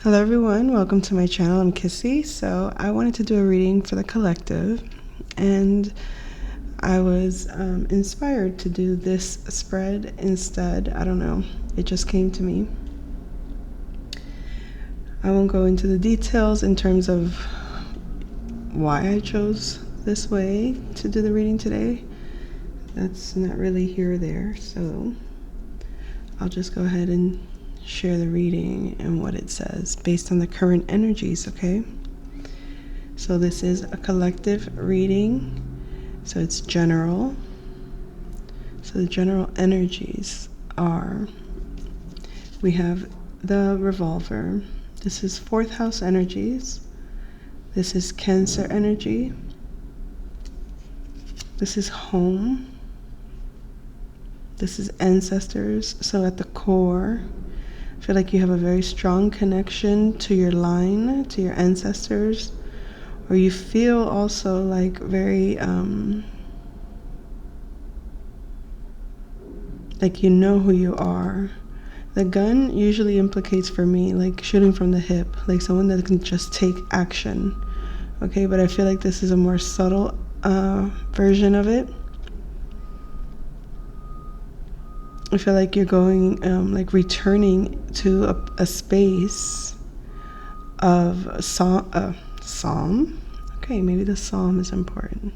Hello everyone, welcome to my channel. I'm Kissy. So I wanted to do a reading for the collective, and I was inspired to do this spread instead. I don't know, it just came to me. I won't go into the details in terms of why I chose this way to do the reading today. That's not really here or there, so I'll just go ahead and share the reading and what it says based on the current energies, okay? So this is a collective reading, so it's general. So the general energies are, we have the revolver. This is fourth house energies. This is Cancer energy. This is home. This is ancestors. So at the core, I feel like you have a very strong connection to your line, to your ancestors, or you feel also like very, like you know who you are. The gun usually implicates for me like shooting from the hip, like someone that can just take action, okay? But I feel like this is a more subtle version of it. I feel like you're going, like returning to a space of psalm. Okay, maybe the psalm is important.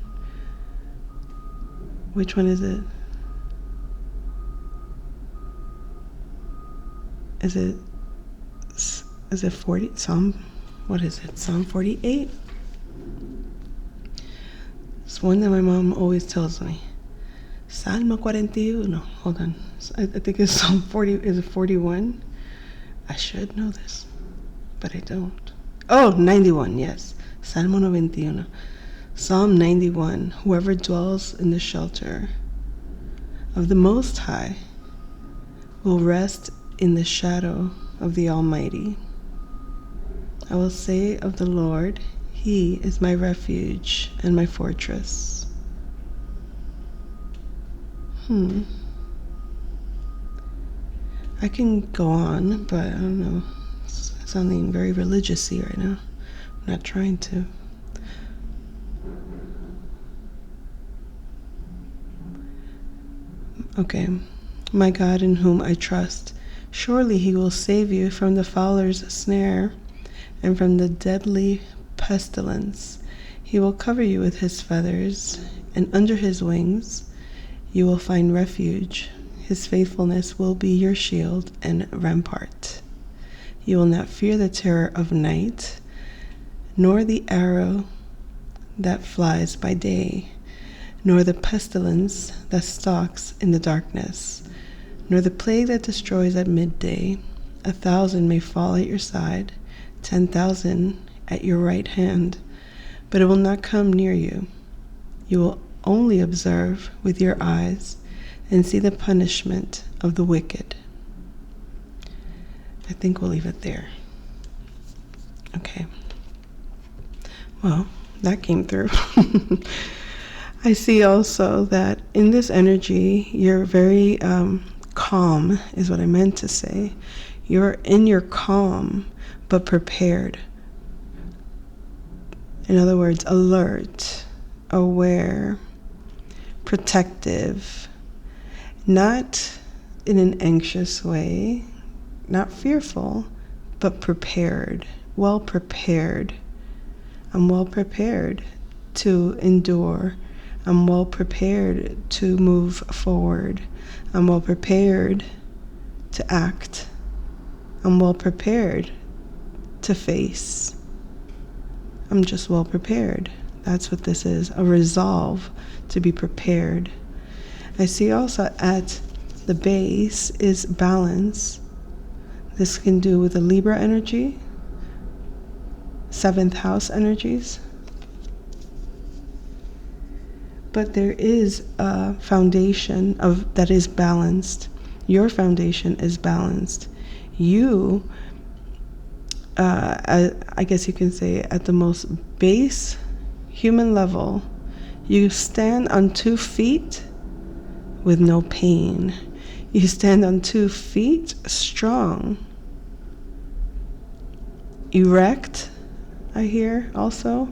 Which one is it? Is it 40? Psalm, what is it? Psalm 48? It's one that my mom always tells me. Salmo 41. Hold on. I think it's Psalm 40. Is it 41? I should know this, but I don't. Oh, 91, yes. Salmo 91. Psalm 91. Whoever dwells in the shelter of the Most High will rest in the shadow of the Almighty. I will say of the Lord, He is my refuge and my fortress. I can go on, but I don't know. It's sounding very religious-y right now. I'm not trying to. Okay. My God in whom I trust, surely He will save you from the fowler's snare and from the deadly pestilence. He will cover you with His feathers, and under His wings you will find refuge. His faithfulness will be your shield and rampart. You will not fear the terror of night, nor the arrow that flies by day, nor the pestilence that stalks in the darkness, nor the plague that destroys at midday. 1,000 may fall at your side, 10,000 at your right hand, but it will not come near you. You will only observe with your eyes and see the punishment of the wicked. I think we'll leave it there. Okay. Well, that came through. I see also that in this energy, you're very calm, is what I meant to say. You're in your calm, but prepared. In other words, alert, aware, protective, not in an anxious way, not fearful, but prepared, well prepared. I'm well prepared to endure. I'm well prepared to move forward. I'm well prepared to act. I'm well prepared to face. I'm just well prepared. That's what this is, a resolve to be prepared. I see also at the base is balance. This can do with the Libra energy, 7th house energies. But there is a foundation that is balanced. Your foundation is balanced. You, I guess you can say at the most base human level, you stand on 2 feet with no pain. You stand on 2 feet strong. erect, I hear also.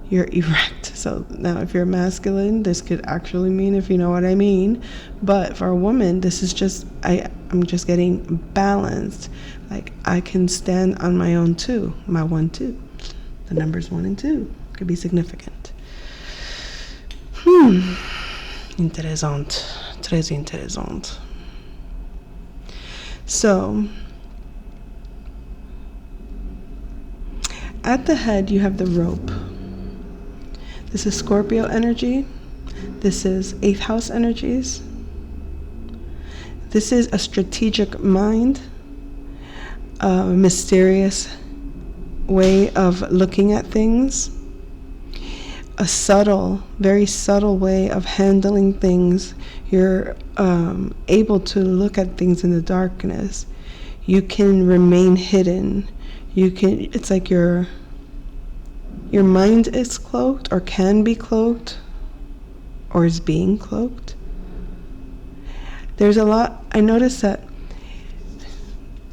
You're erect. So now if you're masculine, this could actually mean, if you know what I mean. But for a woman, this is just, I'm just getting balanced. Like I can stand on my own too. My 1, 2. The numbers 1 and 2 could be significant. Interessant. Très interessant. So at the head, you have the rope. This is Scorpio energy. This is 8th house energies. This is a strategic mind, a mysterious way of looking at things, a subtle, very subtle way of handling things. You're able to look at things in the darkness. You can remain hidden. It's like your mind is cloaked, or can be cloaked, or is being cloaked. There's a lot, I notice that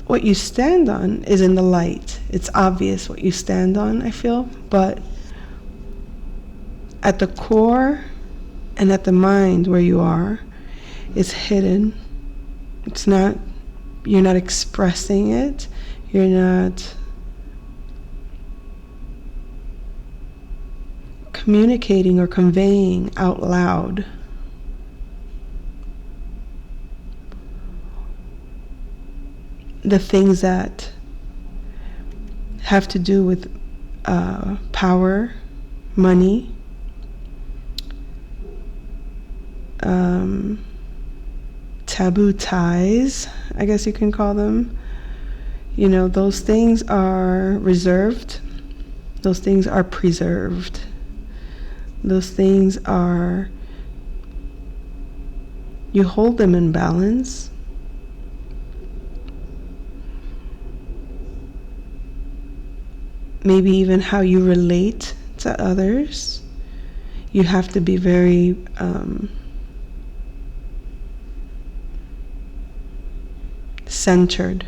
what you stand on is in the light. It's obvious what you stand on, I feel, but at the core and at the mind where you are is hidden. It's not, you're not expressing it. You're not communicating or conveying out loud. The things that have to do with power, money, taboo ties, I guess you can call them. You know, those things are reserved. Those things are preserved. Those things are, you hold them in balance. Maybe even how you relate to others. You have to be very centered.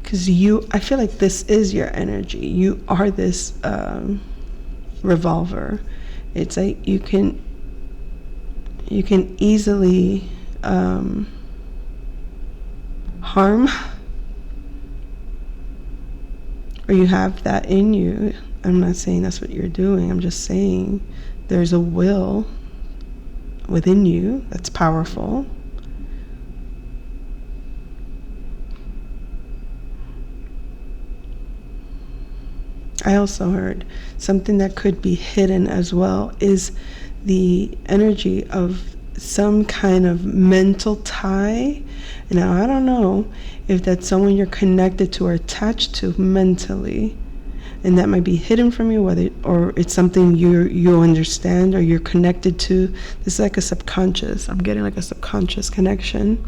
Because I feel like this is your energy. You are this revolver. It's like you can easily harm, or you have that in you. I'm not saying that's what you're doing. I'm just saying there's a will within you that's powerful. I also heard something that could be hidden as well is the energy of some kind of mental tie. Now, I don't know if that's someone you're connected to or attached to mentally, and that might be hidden from you, or it's something you understand or you're connected to. This is like a subconscious. I'm getting like a subconscious connection,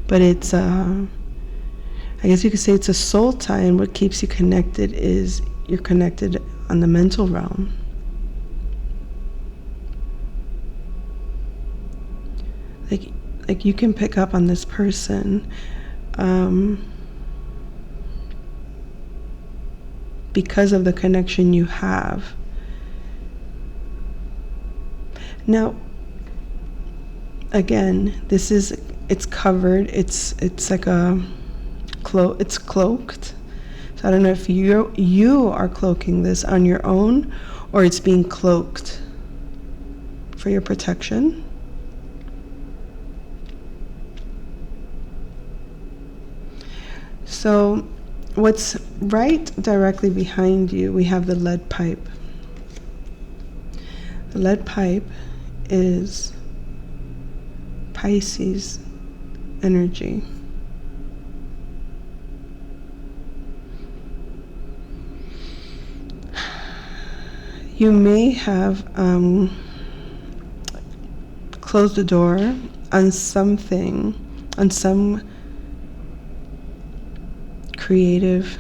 but it's I guess you could say it's a soul tie, and what keeps you connected is you're connected on the mental realm. Like you can pick up on this person because of the connection you have. Now, again, it's covered. It's like it's cloaked. So I don't know if you are cloaking this on your own, or it's being cloaked for your protection. So what's right directly behind you, we have the lead pipe. The lead pipe is Pisces energy. You may have closed the door on something, on some creative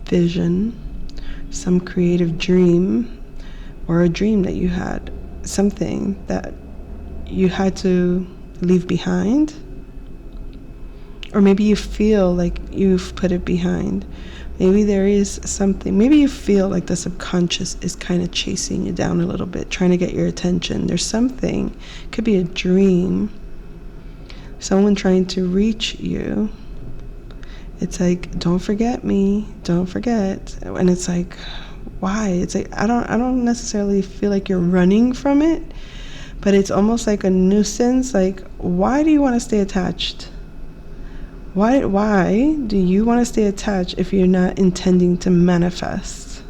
vision, some creative dream, or a dream that you had, something that you had to leave behind, or maybe you feel like you've put it behind. Maybe there is something, maybe you feel like the subconscious is kind of chasing you down a little bit, trying to get your attention. There's something, could be a dream, someone trying to reach you. It's like, don't forget me, don't forget. And it's like, why? It's like, I don't necessarily feel like you're running from it, but it's almost like a nuisance. Like, why do you want to stay attached? Why do you want to stay attached if you're not intending to manifest?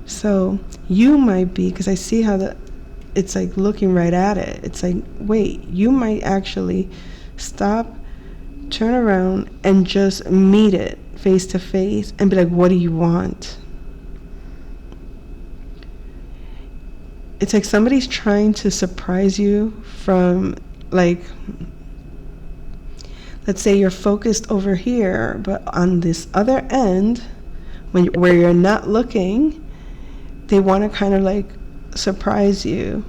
So you might be, because I see how it's like looking right at it. It's like, wait, you might actually stop, turn around, and just meet it face to face and be like, what do you want? It's like somebody's trying to surprise you from, like, let's say you're focused over here, but on this other end, where you're not looking, they want to kind of like surprise you,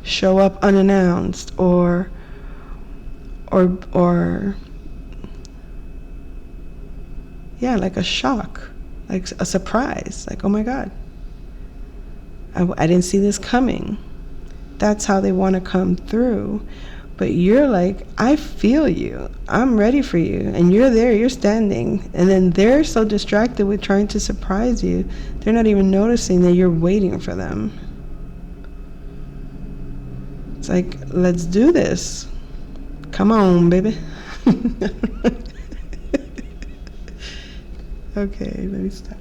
show up unannounced, or yeah, like a shock, like a surprise, like, oh my God, I didn't see this coming. That's how they want to come through. But you're like, I feel you, I'm ready for you, and you're there, you're standing, and then they're so distracted with trying to surprise you, they're not even noticing that you're waiting for them. It's like, let's do this. Come on, baby. Okay, let me stop.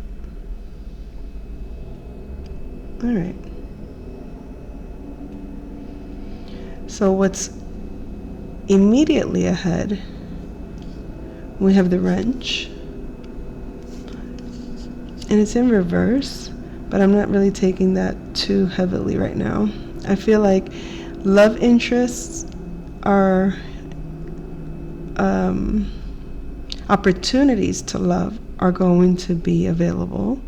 All right. So what's immediately ahead, we have the wrench, and it's in reverse, but I'm not really taking that too heavily right now. I feel like love interests are opportunities to love are going to be available.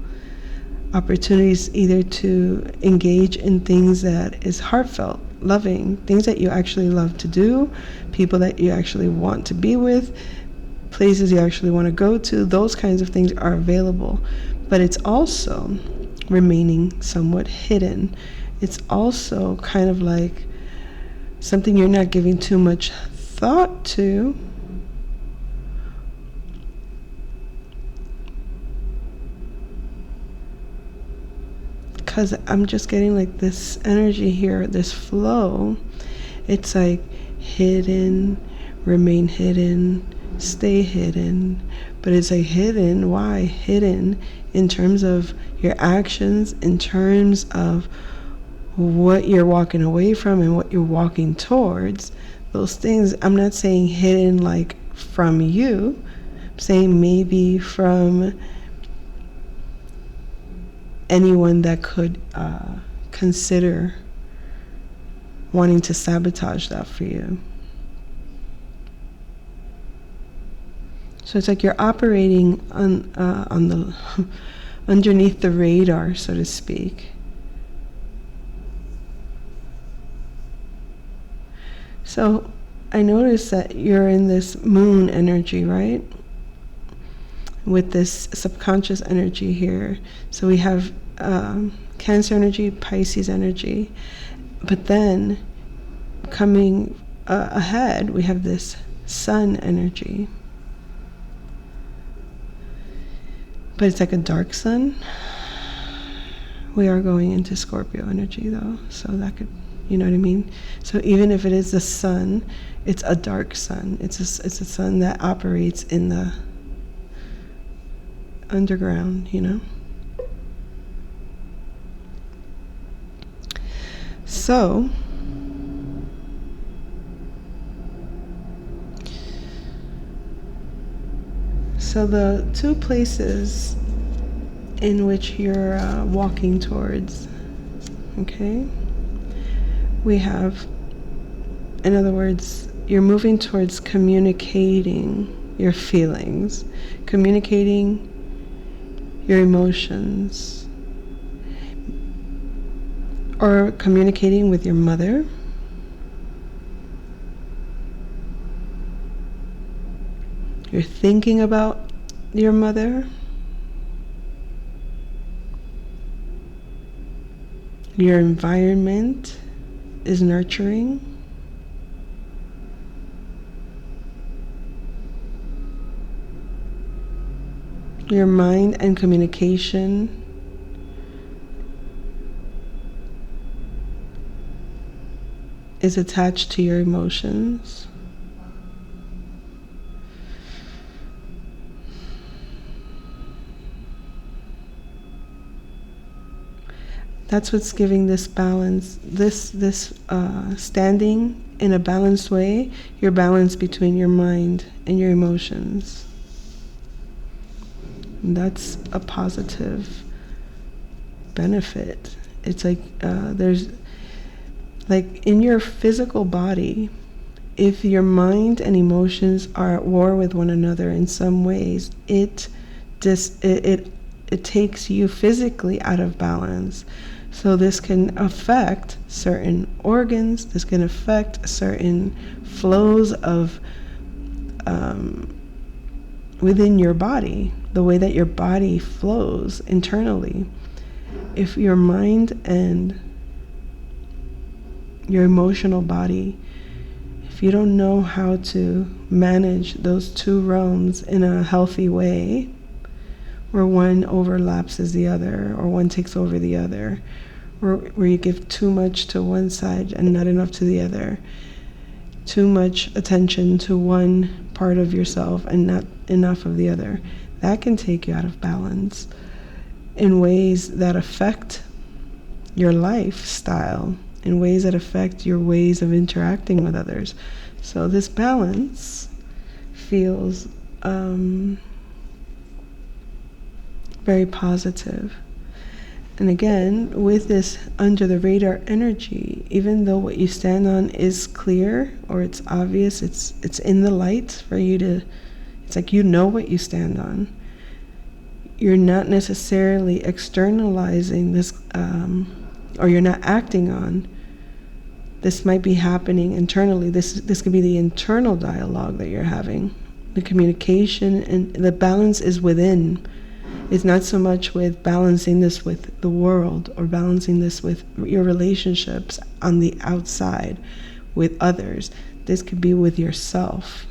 Opportunities either to engage in things that is heartfelt, loving, things that you actually love to do, people that you actually want to be with, places you actually want to go to. Those kinds of things are available. But it's also remaining somewhat hidden. It's also kind of like something you're not giving too much thought to. Because I'm just getting like this energy here, this flow. It's like hidden, remain hidden, stay hidden. But it's like hidden, why? Hidden in terms of your actions, in terms of what you're walking away from and what you're walking towards. Those things, I'm not saying hidden like from you. I'm saying maybe from anyone that could consider wanting to sabotage that for you. So it's like you're operating on the underneath the radar, so to speak. So I notice that you're in this moon energy, right? With this subconscious energy here. So we have Cancer energy, Pisces energy. But then coming ahead, we have this Sun energy. But it's like a dark sun. We are going into Scorpio energy though, so that could, you know what I mean? So even if it is the sun, it's a dark sun. It's a sun that operates in the underground, you know? So the two places in which you're walking towards, okay? We have, in other words, you're moving towards communicating your feelings, communicating your emotions, or communicating with your mother, You're thinking about your mother. Your environment is nurturing. Your mind and communication is attached to your emotions. That's what's giving this balance, this standing in a balanced way, your balance between your mind and your emotions. And that's a positive benefit. It's like there's, like in your physical body, if your mind and emotions are at war with one another in some ways, it takes you physically out of balance. So this can affect certain organs, this can affect certain flows of within your body, the way that your body flows internally. If your mind and your emotional body, if you don't know how to manage those two realms in a healthy way, where one overlaps as the other, or one takes over the other, where you give too much to one side and not enough to the other, too much attention to one part of yourself and not enough of the other, that can take you out of balance in ways that affect your lifestyle, in ways that affect your ways of interacting with others. So this balance feels very positive. And again, with this under the radar energy, even though what you stand on is clear or it's obvious, it's in the light for you to, it's like you know what you stand on. You're not necessarily externalizing this, or you're not acting on. This might be happening internally. This could be the internal dialogue that you're having. The communication and the balance is within. It's not so much with balancing this with the world or balancing this with your relationships on the outside with others. This could be with yourself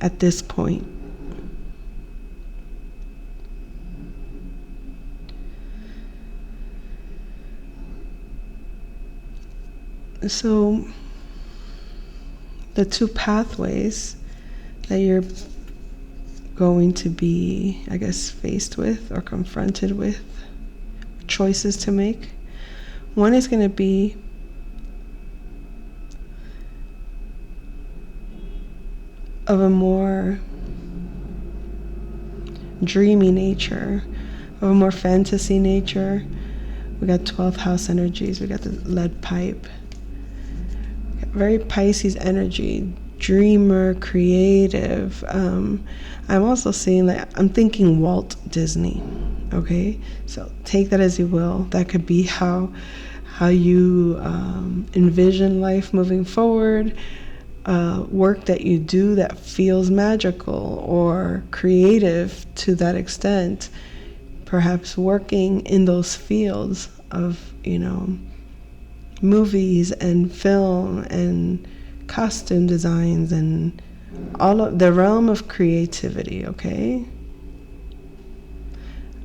at this point. So the two pathways that you're going to be, I guess, faced with or confronted with, choices to make. One is going to be of a more dreamy nature, of a more fantasy nature. We got 12th house energies, we got the lead pipe. Very Pisces energy, dreamer, creative. I'm also seeing that I'm thinking Walt Disney. Okay, so take that as you will. That could be how you envision life moving forward. Work that you do that feels magical or creative to that extent. Perhaps working in those fields of, movies and film and costume designs and all of the realm of creativity, okay?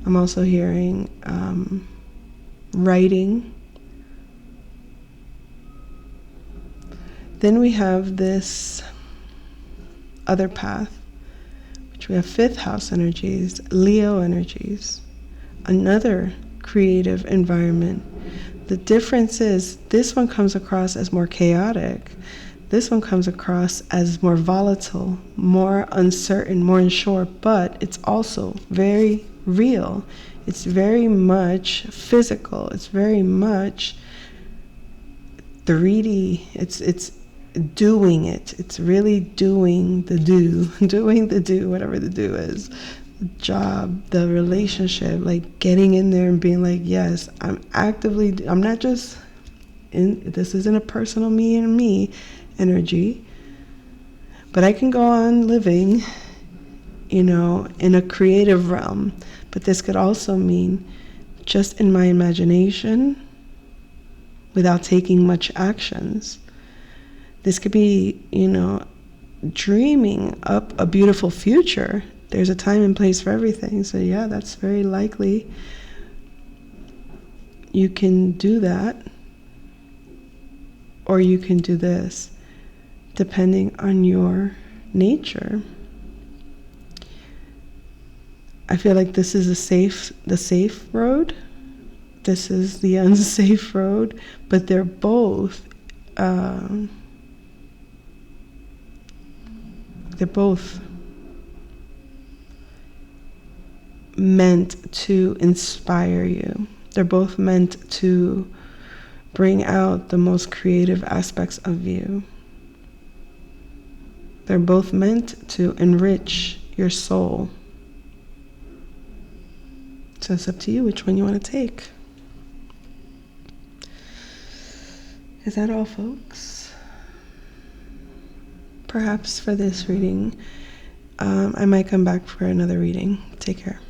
I'm also hearing writing. Then we have this other path, which we have 5th house energies, Leo energies, another creative environment. The difference is this one comes across as more chaotic. This one comes across as more volatile, more uncertain, more unsure, but it's also very real. It's very much physical. It's very much 3D. It's doing it. It's really doing the do, whatever the do is. The job, the relationship, like getting in there and being like, yes, I'm not just this isn't a personal me and me energy, But I can go on living, in a creative realm. But this could also mean just in my imagination without taking much actions. This could be, dreaming up a beautiful future. There's a time and place for everything. So yeah, that's very likely. You can do that, or you can do this, depending on your nature. I feel like this is the safe road. This is the unsafe road, but they're both meant to inspire you. They're both meant to bring out the most creative aspects of you. They're both meant to enrich your soul. So it's up to you which one you want to take. Is that all, folks? Perhaps for this reading, I might come back for another reading. Take care.